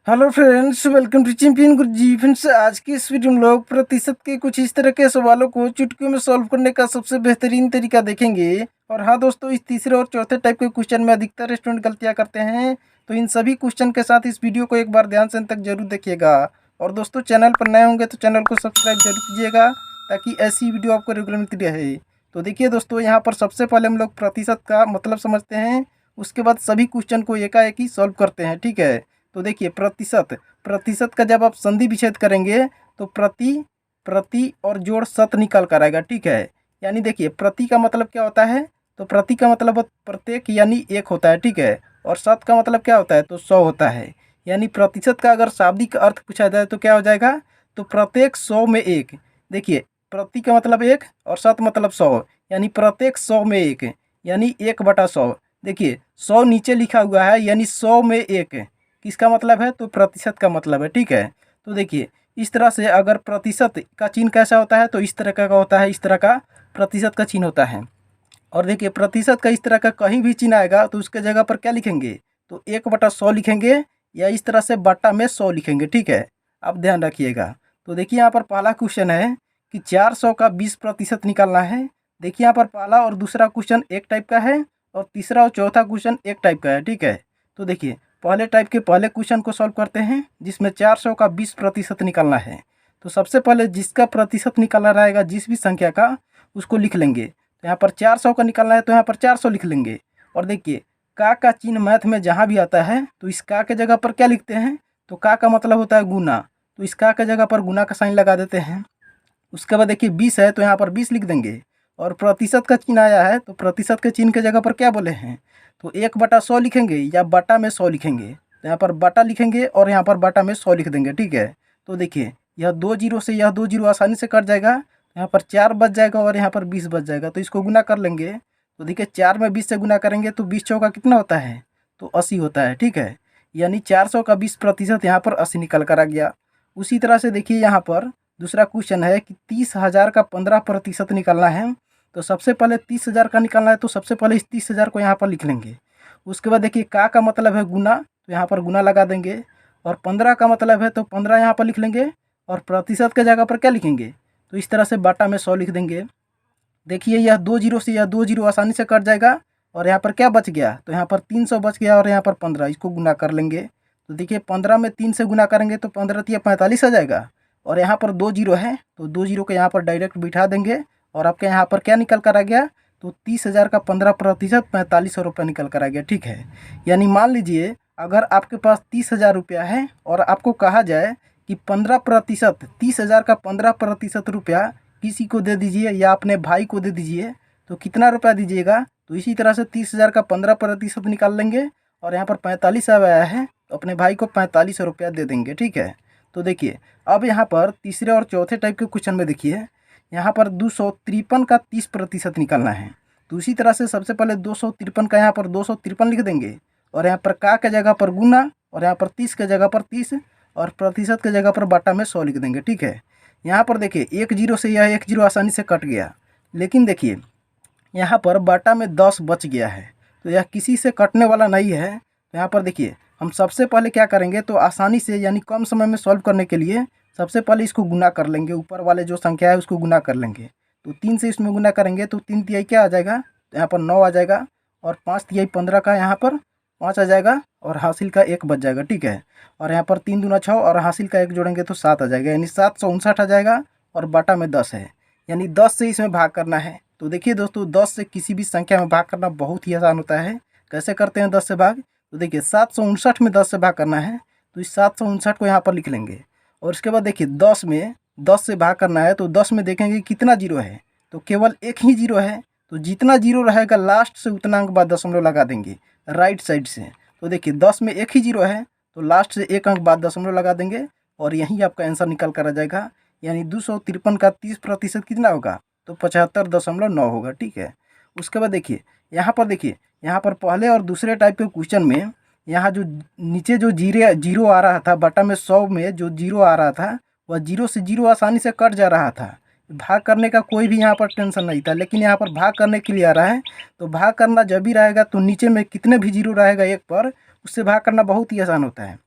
Hello friends, welcome to champion Guruji. Friends, आज की इस वीडियो में लोग प्रतिशत के कुछ इस तरह के सवालों को चुटकियों में सॉल्व करने का सबसे बेहतरीन तरीका देखेंगे। और हाँ दोस्तों, इस तीसरे और चौथे टाइप के क्वेश्चन में अधिकतर स्टूडेंट गलतियां करते हैं, तो इन सभी क्वेश्चन के साथ इस वीडियो को एक बार ध्यान से अंत तक जरूर देखिएगा। और दोस्तों, चैनल पर नए होंगे तो चैनल को सब्सक्राइब जरूर कीजिएगा ताकि ऐसी वीडियो आपको रेगुलर मिलती रहे। तो देखिए दोस्तों, यहाँ पर सबसे पहले हम लोग प्रतिशत का मतलब समझते हैं, उसके बाद सभी क्वेश्चन को एकाएक ही सॉल्व करते हैं। ठीक है, तो देखिए प्रतिशत प्रतिशत का जब आप संधि विच्छेद करेंगे तो प्रति प्रति और जोड़ शत निकल कर आएगा। ठीक है, यानी देखिए प्रति का मतलब क्या होता है, तो प्रति का मतलब प्रत्येक यानी एक होता है। ठीक है, और शत का मतलब क्या होता है, तो 100 होता है। यानी प्रतिशत का अगर शाब्दिक अर्थ पूछा जाए तो क्या हो जाएगा, तो प्रत्येक 100 में एक। देखिए प्रति का मतलब एक और शत मतलब 100, यानी प्रत्येक 100 में एक, यानी 1/100। देखिए 100 नीचे लिखा हुआ है, यानी 100 में एक किसका मतलब है, तो प्रतिशत का मतलब है। ठीक है, तो देखिए इस तरह से अगर प्रतिशत का चिन्ह कैसा होता है, तो इस तरह का होता है, इस तरह का प्रतिशत का चिन्ह होता है। और देखिए प्रतिशत का इस तरह का कहीं भी चिन्ह आएगा तो उसके जगह पर क्या लिखेंगे, तो 1/100 लिखेंगे, या इस तरह से बट्टा में 100 लिखेंगे। ठीक है, आप ध्यान रखिएगा। तो देखिए यहाँ पर पहला क्वेश्चन है कि 400 का 20% निकालना है। देखिए यहाँ पर पहला और दूसरा क्वेश्चन एक टाइप का है और तीसरा और चौथा क्वेश्चन एक टाइप का है। ठीक है, तो देखिए पहले टाइप के पहले क्वेश्चन को सॉल्व करते हैं, जिसमें 400 का 20% निकालना है। तो सबसे पहले जिसका प्रतिशत निकालना रहेगा, जिस भी संख्या का, उसको लिख लेंगे। तो यहाँ पर 400 का निकालना है तो यहाँ पर 400 लिख लेंगे। और देखिए का चिन्ह मैथ में जहाँ भी आता है तो इस का के जगह पर क्या लिखते हैं, तो का मतलब होता है गुना, तो इस का के जगह पर गुना का साइन लगा देते हैं। उसके बाद देखिए 20 है तो यहाँ पर 20 लिख देंगे। और प्रतिशत का चिन्ह आया है तो प्रतिशत के चिन्ह के जगह पर क्या बोले हैं, तो 1/100 लिखेंगे या बटा में 100 लिखेंगे। तो यहाँ पर बटा लिखेंगे और यहाँ पर बटा में 100 लिख देंगे। ठीक है, तो देखिए यह 2 जीरो से यह 2 जीरो आसानी से कट जाएगा। यहाँ पर 4 बच जाएगा और यहाँ पर 20 बच जाएगा, तो इसको गुना कर लेंगे। तो देखिए 4 में 20 से गुना करेंगे तो 20 चौका कितना होता है, तो 80 होता है। ठीक है, यानी 400 का 20% यहाँ पर 80 निकल कर आ गया। उसी तरह से देखिए यहाँ पर दूसरा क्वेश्चन है कि 30,000 का 15% निकालना है। तो सबसे पहले 30,000 का निकालना है, तो सबसे पहले इस 30,000 को यहाँ पर लिख लेंगे। उसके बाद देखिए का मतलब है गुना, तो यहाँ पर गुना लगा देंगे। और 15 का मतलब है तो 15 यहाँ पर लिख लेंगे। और प्रतिशत के जगह पर क्या लिखेंगे, तो इस तरह से बाटा में 100 लिख देंगे। देखिए यह 2 जीरो से यह 2 जीरो आसानी से कट जाएगा। और यहाँ पर क्या बच गया, तो यहाँ पर 300 बच गया और यहाँ पर 15, इसको गुना कर लेंगे। तो देखिए 15 में 3 से गुना करेंगे तो 15 तिया 45 आ जाएगा। और यहाँ पर 2 जीरो है तो 2 जीरो को यहाँ पर डायरेक्ट बिठा देंगे। और आपके यहाँ पर क्या निकल कर आ गया, तो 30,000 का 15% 4500 रुपये निकल कर आ गया। ठीक है, यानी मान लीजिए अगर आपके पास 30,000 रुपया है और आपको कहा जाए कि 15%, 30,000 का 15% रुपया किसी को दे दीजिए या अपने भाई को दे दीजिए, तो कितना रुपया दीजिएगा, तो इसी तरह से 30,000 का 15% निकाल लेंगे। और यहाँ पर 45 आया है तो अपने भाई को 4500 रुपया दे देंगे। ठीक है, तो देखिए अब यहाँ पर तीसरे और चौथे टाइप के क्वेश्चन में देखिए यहाँ पर 253 का 30% निकालना है। तो उसी तरह से सबसे पहले 253 का यहाँ पर 253 लिख देंगे। और यहाँ पर का के जगह पर गुना, और यहाँ पर 30 के जगह पर 30, और प्रतिशत के जगह पर बाटा में 100 लिख देंगे। ठीक है, यहाँ पर देखिए 1 जीरो से यह 1 जीरो आसानी से कट गया, लेकिन देखिए यहाँ पर बाटा में 10 बच गया है, तो यह किसी से कटने वाला नहीं है। तो यहाँ पर देखिए हम सबसे पहले क्या करेंगे, तो आसानी से यानी कम समय में सॉल्व करने के लिए सबसे पहले इसको गुना कर लेंगे, ऊपर वाले जो संख्या है उसको गुना कर लेंगे। तो 3 से इसमें गुना करेंगे तो 3 तिहाई क्या आ जाएगा, तो यहाँ पर 9 आ जाएगा। और 5 तिहाई 15 का यहाँ पर 5 आ जाएगा और हासिल का 1 बच जाएगा। ठीक है, और यहाँ पर 3 दूना 6 और हासिल का 1 जोड़ेंगे तो 7 आ जाएगा, यानी 759 आ जाएगा। और बाटा में 10 है, यानी 10 से इसमें भाग करना है। तो देखिए दोस्तों, 10 से किसी भी संख्या में भाग करना बहुत ही आसान होता है। कैसे करते हैं 10 से भाग, तो देखिए 759 में 10 से भाग करना है, तो इस 759 को यहाँ पर लिख लेंगे। और उसके बाद देखिए 10 में 10 से भाग करना है, तो 10 में देखेंगे कितना जीरो है, तो केवल एक ही जीरो है। तो जितना जीरो रहेगा लास्ट से उतना अंक बाद दशमलव लगा देंगे राइट साइड से। तो देखिए 10 में एक ही जीरो है तो लास्ट से एक अंक बाद दशमलव लगा देंगे और यही आपका आंसर निकल कर आ जाएगा। यानी 253 का 30% कितना होगा, तो 75.9 होगा। ठीक है, उसके बाद देखिए यहाँ पर पहले और दूसरे टाइप के क्वेश्चन में यहाँ जो नीचे जो जीरो आ रहा था, बटा में 100 में जो जीरो आ रहा था, वह जीरो से जीरो आसानी से कट जा रहा था। भाग करने का कोई भी यहाँ पर टेंशन नहीं था, लेकिन यहाँ पर भाग करने के लिए आ रहा है। तो भाग करना जब भी रहेगा तो नीचे में कितने भी जीरो रहेगा एक पर, उससे भाग करना बहुत ही आसान होता है।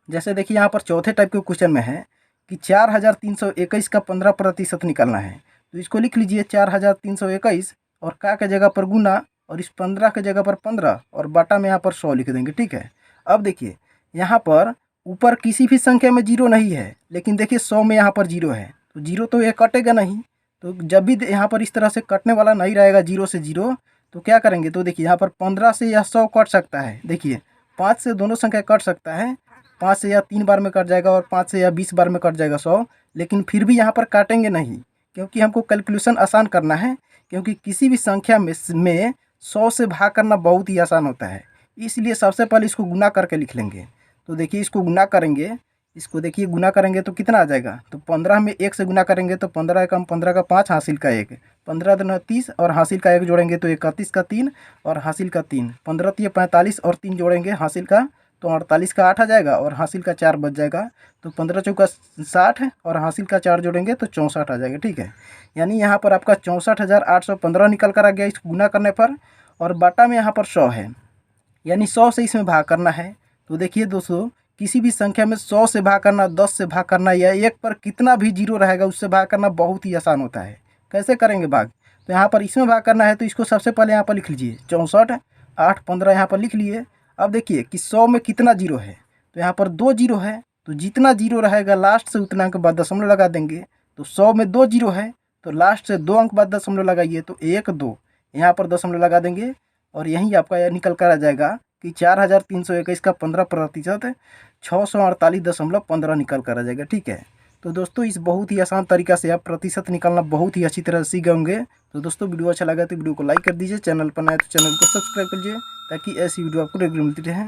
जैसे देखिए यहाँ पर चौथे टाइप के क्वेश्चन में है कि 4321 का 15% निकालना है। तो इसको लिख लीजिए 4321 और का के जगह पर गुना और इस 15 के जगह पर 15 और बाटा में यहाँ पर 100 लिख देंगे। ठीक है। अब देखिए यहाँ पर ऊपर किसी भी संख्या में जीरो नहीं है, लेकिन देखिए 100 में यहाँ पर जीरो है, तो जीरो तो ये कटेगा नहीं। तो जब भी यहाँ पर इस तरह से कटने वाला नहीं रहेगा जीरो से जीरो, तो क्या करेंगे, तो देखिए यहाँ पर 15 से या 100 कट सकता है। देखिए 5 से दोनों संख्या कट सकता है, 5 से या 3 बार में कट जाएगा और 5 से या 20 बार में कट जाएगा 100, लेकिन फिर भी यहाँ पर काटेंगे नहीं, क्योंकि हमको कैलकुलेशन आसान करना है। क्योंकि किसी भी संख्या में 100 से भाग करना बहुत ही आसान होता है, इसलिए सबसे पहले इसको गुना करके लिख लेंगे। तो देखिए इसको गुना करेंगे, इसको देखिए गुना करेंगे तो कितना आ जाएगा, तो 15 में 1 से गुना करेंगे तो 15 कम 15 का 5 हासिल का 1, 15 दूना 30 और हासिल का 1 जोड़ेंगे तो 31 का 3 और हासिल का 3, 15 तिया 45 और 3 जोड़ेंगे हासिल का तो 48 का 8 आ जाएगा और हासिल का 4 बच जाएगा। तो 15 चौका 60 और हासिल का 4 जोड़ेंगे तो 64 आ जाएगा। ठीक है, यानी यहाँ पर आपका 64,815 निकल कर आ गया इस गुना करने पर। और बाटा में यहाँ पर 100 है, यानी 100 से इसमें भाग करना है। तो देखिए दोस्तों, किसी भी संख्या में 100 से भाग करना, 10 से भाग करना या 1 पर कितना भी जीरो रहेगा उससे भाग करना बहुत ही आसान होता है। कैसे करेंगे भाग, तो यहाँ पर इसमें भाग करना है तो इसको सबसे पहले यहाँ पर लिख लीजिए 64, 8, 15 यहाँ पर लिख लिए। अब देखिए कि 100 में कितना जीरो है, तो यहाँ पर 2 जीरो है, तो जितना जीरो रहेगा लास्ट से उतना अंक बाद दशमलव लगा देंगे। तो 100 में 2 जीरो है तो लास्ट से 2 अंक बाद दशमलव लगाइए, तो 1, 2 यहाँ पर दशमलव लगा देंगे और यहीं आपका यह निकल कर आ जाएगा कि 4321 का 15% 648.15 निकल कर आ जाएगा। ठीक है, तो दोस्तों इस बहुत ही आसान तरीका से आप प्रतिशत निकालना बहुत ही अच्छी तरह से सीख गए होंगे। तो दोस्तों वीडियो अच्छा लगा तो वीडियो को लाइक कर दीजिए, चैनल पर नए तो चैनल को सब्सक्राइब कर लीजिए ताकि ऐसी वीडियो आपको रेगुलर मिलती रहे।